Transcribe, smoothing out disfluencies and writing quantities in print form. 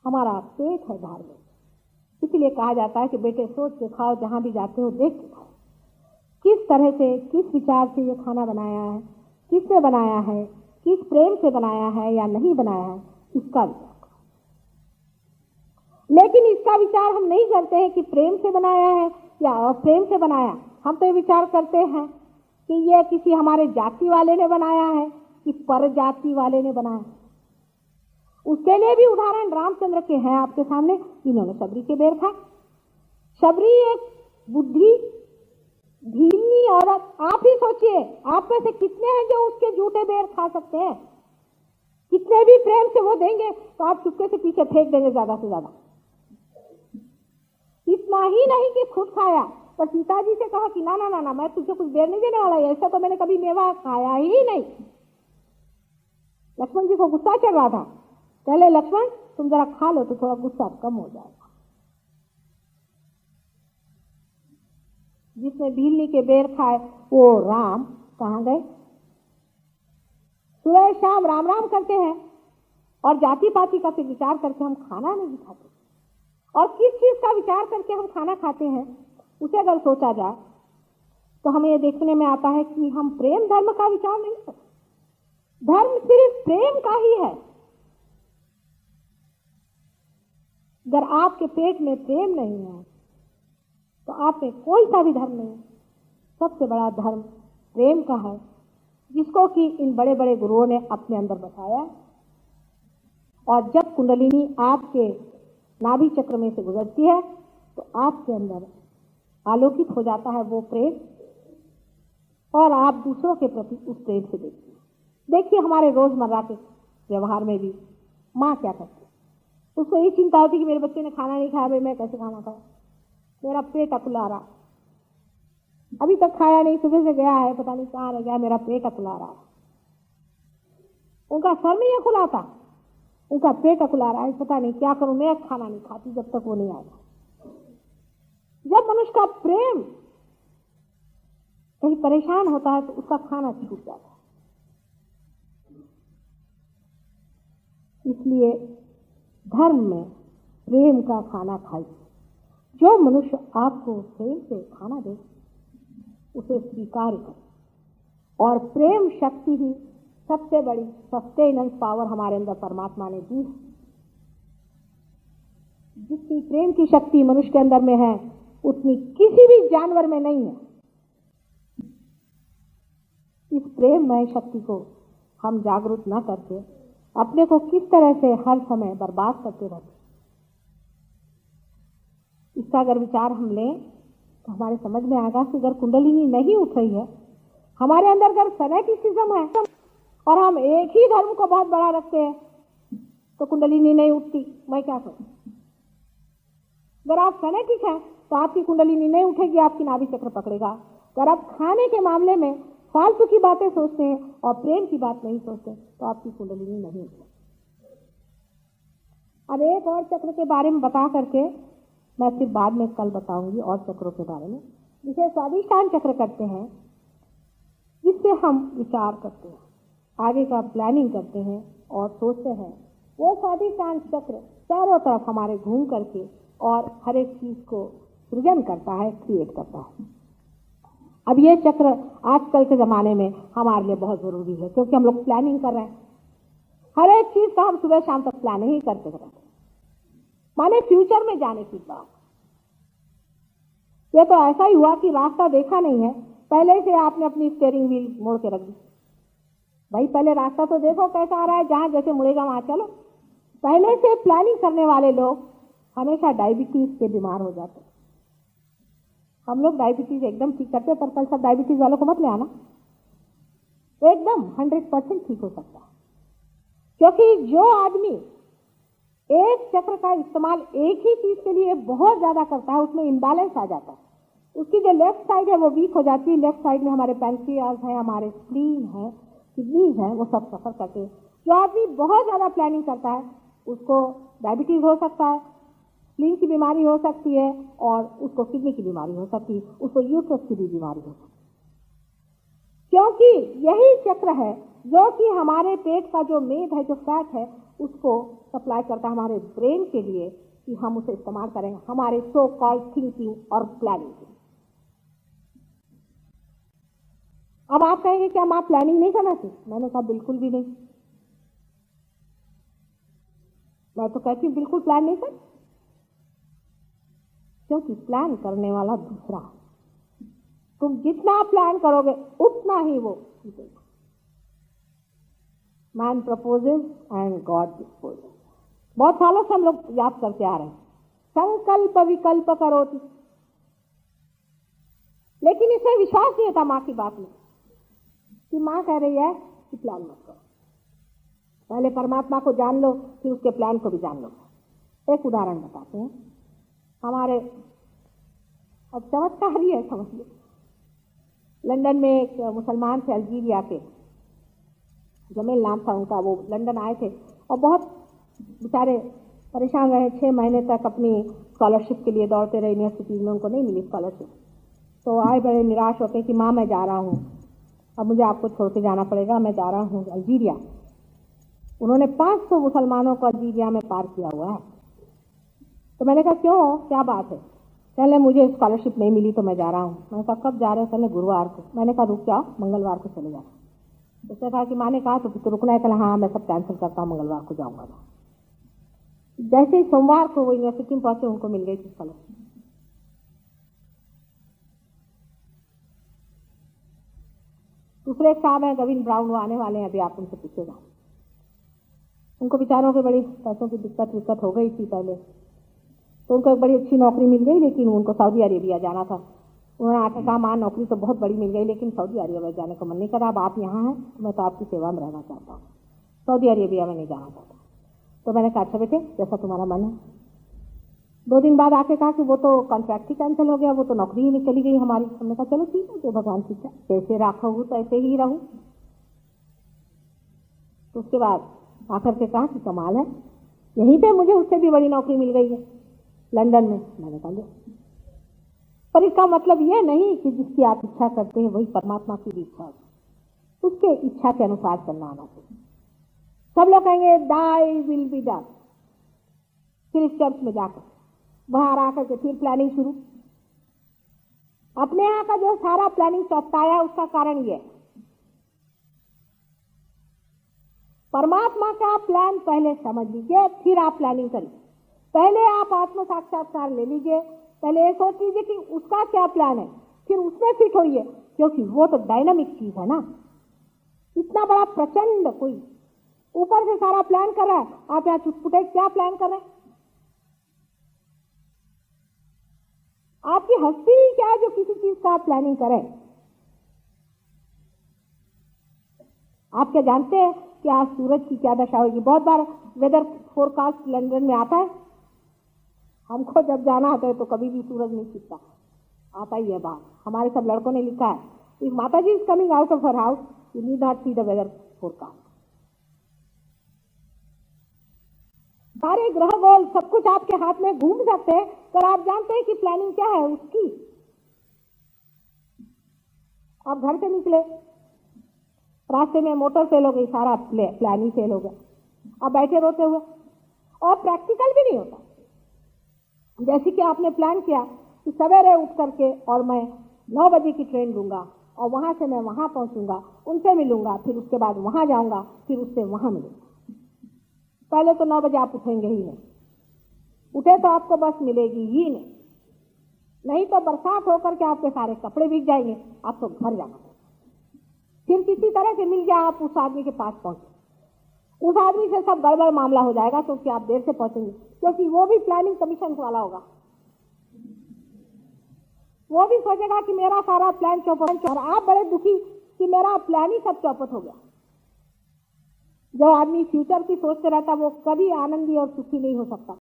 हमारा पेट है धार्मिक। इसलिए कहा जाता है कि बेटे सोच के खाओ, जहां भी जाते हो देख के खाओ, किस तरह से, किस विचार से ये खाना बनाया है, किसने बनाया है, किस प्रेम से बनाया है या नहीं बनाया है, इसका विचार करो। लेकिन इसका विचार हम नहीं करते हैं कि प्रेम से बनाया है या अप्रेम से बनाया। हम तो ये विचार करते हैं कि ये किसी हमारे जाति वाले ने बनाया है कि पर जाति वाले ने बनाया। उसके लिए भी उदाहरण रामचंद्र के हैं आपके सामने। इन्होंने शबरी के बेर खाए। शबरी एक बुद्धि भीनी औरत। आप ही सोचिए, आप में से कितने हैं जो उसके झूठे बेर खा सकते हैं? कितने भी प्रेम से वो देंगे तो आप चुपके से पीछे फेंक देंगे ज्यादा से ज्यादा। इतना ही नहीं कि खुद खाया, पर सीता जी से कहा कि ना ना ना ना, मैं तुझे कुछ बेर नहीं देने वाला, ऐसा तो मैंने कभी मेवा खाया ही नहीं। लक्ष्मण जी को गुस्सा चढ़ रहा था। पहले लक्ष्मण तुम जरा खा लो तो थोड़ा गुस्सा कम हो जाएगा। जिसने भीलनी के बेर खाए वो राम कहाँ गए? सुबह शाम राम राम करते हैं और जाति पाति का फिर विचार करके हम खाना नहीं खाते। और किस चीज का विचार करके हम खाना खाते हैं उसे अगर सोचा जाए तो हमें यह देखने में आता है कि हम प्रेम धर्म का विचार नहीं करते। धर्म सिर्फ प्रेम का ही है। अगर आपके पेट में प्रेम नहीं है तो आप में कोई सा भी धर्म नहीं। सबसे बड़ा धर्म प्रेम का है, जिसको कि इन बड़े बड़े गुरुओं ने अपने अंदर बसाया। और जब कुंडलिनी आपके नाभि चक्र में से गुजरती है तो आपके अंदर आलोकित हो जाता है वो प्रेम, और आप दूसरों के प्रति उस प्रेम से देखते हैं। देखिए हमारे रोजमर्रा के व्यवहार में भी माँ क्या करती है, उसको ये चिंता होती है कि मेरे बच्चे ने खाना नहीं खाया, भाई मैं कैसे खाना खाऊं, मेरा पेट अकुला रहा, अभी तक खाया नहीं, सुबह से गया है पता नहीं कहाँ रह गया, मेरा पेट अकुला रहा। उनका सर नहीं अकुलाता, उनका पेट अकुला रहा है, पता नहीं क्या करूं, मैं खाना नहीं खाती जब तक वो नहीं आएगा। जब मनुष्य का प्रेम कहीं परेशान होता है तो उसका खाना छूट जाता है। इसलिए धर्म में प्रेम का खाना खाइए। जो मनुष्य आपको प्रेम से खाना दे उसे स्वीकार करें। और प्रेम शक्ति ही सबसे बड़ी सस्टेनेंस पावर हमारे अंदर परमात्मा ने दी है। जितनी प्रेम की शक्ति मनुष्य के अंदर में है उतनी किसी भी जानवर में नहीं है। इस प्रेममय शक्ति को हम जागरूक न करके अपने को किस तरह से हर समय बर्बाद करते रहते, इसका अगर विचार हम लें तो हमारे समझ में आएगा कि अगर कुंडलिनी नहीं उठ रही है, हमारे अंदर अगर फैनेटिसिज्म है और हम एक ही धर्म को बहुत बड़ा रखते हैं तो कुंडलिनी नहीं उठती, मैं क्या करूं? अगर आप फैनेटिक हैं तो आपकी कुंडलिनी नहीं उठेगी, आपकी नाभि चक्र पकड़ेगा। अगर आप खाने के मामले में फालतू की बातें सोचते हैं और प्रेम की बात नहीं सोचते तो आपकी कुंडलिनी नहीं उठेगी। अब एक और चक्र के बारे में बता करके मैं फिर बाद में कल बताऊंगी और चक्रों के बारे में, जिसे स्वाधिष्ठान चक्र करते हैं, जिससे हम विचार करते हैं, आगे का प्लानिंग करते हैं और सोचते हैं। वो स्वाधिष्ठान चक्र चारों तरफ हमारे घूम करके और हर एक चीज को सृजन करता है, क्रिएट करता है। अब ये चक्र आजकल के जमाने में हमारे लिए बहुत जरूरी है, क्योंकि हम लोग प्लानिंग कर रहे हैं। हर एक चीज का हम सुबह शाम तक प्लानिंग ही करते रहते हैं, माने फ्यूचर में जाने की बात। ये तो ऐसा ही हुआ कि रास्ता देखा नहीं है, पहले से आपने अपनी स्टीयरिंग व्हील मोड़ के रख दी। भाई पहले रास्ता तो देखो कैसा आ रहा है, जहां जैसे मुड़ेगा वहां चलो। पहले से प्लानिंग करने वाले लोग हमेशा डायबिटीज के बीमार हो जाते हैं। हम लोग डायबिटीज एकदम ठीक करते हैं, पर कल सब डायबिटीज वालों को मत ले आना, एकदम 100% ठीक हो सकता है। क्योंकि जो आदमी एक चक्र का इस्तेमाल एक ही चीज के लिए बहुत ज्यादा करता है, उसमें इम्बैलेंस आ जाता है। उसकी जो लेफ्ट साइड है वो वीक हो जाती है। लेफ्ट साइड में हमारे पैंक्रियाज है, हमारे स्प्लीन है, किडनीज है, वो सब सफर करते हैं। जो आदमी बहुत ज्यादा प्लानिंग करता है उसको डायबिटीज हो सकता है, स्प्लीन की बीमारी हो सकती है और उसको किडनी की बीमारी हो सकती है, उसको यूट्रस की भी बीमारी हो सकती है। क्योंकि यही चक्र है जो कि हमारे पेट का जो मेद है, जो फैट है, उसको सप्लाई करता है हमारे ब्रेन के लिए कि हम उसे इस्तेमाल करें हमारे सो कॉल्ड थिंकिंग और प्लानिंग के। अब आप कहेंगे क्या माँ प्लानिंग नहीं करना चाहिए? मैंने कहा बिल्कुल भी नहीं। मैं तो कहती हूँ बिल्कुल प्लान नहीं कर, क्योंकि प्लान करने वाला दूसरा है। तुम जितना प्लान करोगे उतना ही वो जीतेगा। Man proposes and God disposes. बहुत सालों से हम लोग याद करते आ रहे हैं, संकल्प विकल्प करोति, लेकिन इसे विश्वास नहीं था माँ की बात में कि माँ कह रही है कि प्लान मत करो, पहले परमात्मा को जान लो फिर उसके प्लान को भी जान लो। एक उदाहरण बताते हैं हमारे, अब चमत्कार ही है समझ लो। लंदन में एक मुसलमान थे अल्जीरिया के, जमील नाम था उनका, वो लंदन आए थे और बहुत बेचारे परेशान रहे। 6 महीने तक अपनी स्कॉलरशिप के लिए दौड़ते रहे यूनिवर्सिटीज में, उनको नहीं मिली स्कॉलरशिप। तो आए बड़े निराश होकर कि माँ मैं जा रहा हूँ, अब मुझे आपको छोड़ के जाना पड़ेगा, मैं जा रहा हूँ अल्जीरिया। उन्होंने 500 मुसलमानों को अल्जीरिया में पार किया हुआ है। तो मैंने कहा क्यों, क्या बात है? कहने मुझे स्कॉलरशिप नहीं मिली तो मैं जा रहा हूँ। मैंने कहा कब जा रहे हो? कहने गुरुवार को। मैंने कहा रुक जाओ, मंगलवार को चले जाओ। उसने कहा कि माँ ने कहा तो रुकना है? कहना हाँ मैं सब कैंसिल करता हूँ, मंगलवार को जाऊंगा। जैसे ही सोमवार को वो यूनिवर्सिटी में पहुंचे उनको मिल गई थी स्कॉलरशिप। दूसरे साहब हैं गविन ब्राउन, वो आने वाले हैं, अभी आप उनसे पूछेगा। उनको बेचारों के बड़ी पैसों की दिक्कत हो गई थी पहले, तो उनको एक बड़ी अच्छी नौकरी मिल गई, लेकिन उनको सऊदी अरेबिया जाना था। उन्होंने आके कहा माँ नौकरी तो बहुत बड़ी मिल गई लेकिन सऊदी अरेबिया जाने का मन नहीं करा। अब आप यहाँ हैं तो मैं तो आपकी सेवा में रहना चाहता हूँ, सऊदी अरेबिया में नहीं जाना चाहता। तो मैंने कहा अच्छा बेटे जैसा तुम्हारा मन है। 2 दिन बाद आके कहा कि वो तो कॉन्ट्रैक्ट ही कैंसिल हो गया, वो तो नौकरी ही नहीं चली गई हमारी। हमने कहा चलो ठीक है, जो भगवान की इच्छा, जैसे रखोगे तो ऐसे ही रहूं। तो उसके बाद आकर के कहा कि कमाल है, यहीं पे मुझे उससे भी बड़ी नौकरी मिल गई है लंदन में। मैंने कहा पर इसका मतलब यह नहीं कि जिसकी आप इच्छा करते हैं वही परमात्मा की भी इच्छा है, उसके इच्छा के अनुसार चलना आना चाहिए। सब लोग कहेंगे दाई विल बी डन, फिर चर्च में जाकर बाहर आकर के फिर प्लानिंग शुरू। अपने यहाँ का जो सारा प्लानिंग चौपटाया उसका कारण ये, परमात्मा का प्लान पहले समझ लीजिए फिर आप प्लानिंग करिए। पहले आप आत्म साक्षात्कार ले लीजिए, पहले ये सोच लीजिए कि उसका क्या प्लान है, फिर उसमें फिट होइए, क्योंकि वो तो डायनामिक चीज है ना। इतना बड़ा प्रचंड कोई ऊपर से सारा प्लान कर रहा है, आप यहाँ चुटपुटे क्या प्लान कर रहे हैं? आपकी हस्ती क्या है जो किसी चीज का आप प्लानिंग करें? आप क्या जानते हैं कि आज सूरज की क्या दशा होगी? बहुत बार वेदर फोरकास्ट लंदन में आता है, हमको जब जाना होता है तो कभी भी सूरज नहीं छिपता, आता ही है बात। हमारे सब लड़कों ने लिखा है, if mata ji is coming out of her house you need not see the weather forecast. सारे ग्रह गोल सब कुछ आपके हाथ में घूम सकते हैं, पर आप जानते हैं कि प्लानिंग क्या है उसकी? आप घर से निकले, रास्ते में मोटर फेल हो गई, सारा प्लान ही फेल हो गया, आप बैठे रोते हुए, और प्रैक्टिकल भी नहीं होता। जैसे कि आपने प्लान किया कि सवेरे उठ करके और मैं 9 बजे की ट्रेन लूंगा और वहां से मैं वहां पहुंचूंगा, उनसे मिलूंगा, फिर उसके बाद वहां जाऊंगा, फिर उससे वहां मिलूंगा। पहले तो 9 बजे आप उठेंगे ही नहीं, उठे तो आपको बस मिलेगी ही नहीं तो बरसात होकर के आपके सारे कपड़े भीग जाएंगे, आपको घर जाना पड़ेगा। फिर किसी तरह से मिल गया, आप उस आदमी के पास पहुंचे, उस आदमी से सब गड़बड़ मामला हो जाएगा क्योंकि आप देर से पहुंचेंगे, क्योंकि वो भी प्लानिंग कमीशन वाला होगा। वो भी सोचेगा कि मेरा सारा प्लान चौपट, और आप बड़े दुखी कि मेरा प्लान ही सब चौपट हो गया। जो आदमी फ्यूचर की सोचते रहता वो कभी आनंदी और सुखी नहीं हो सकता।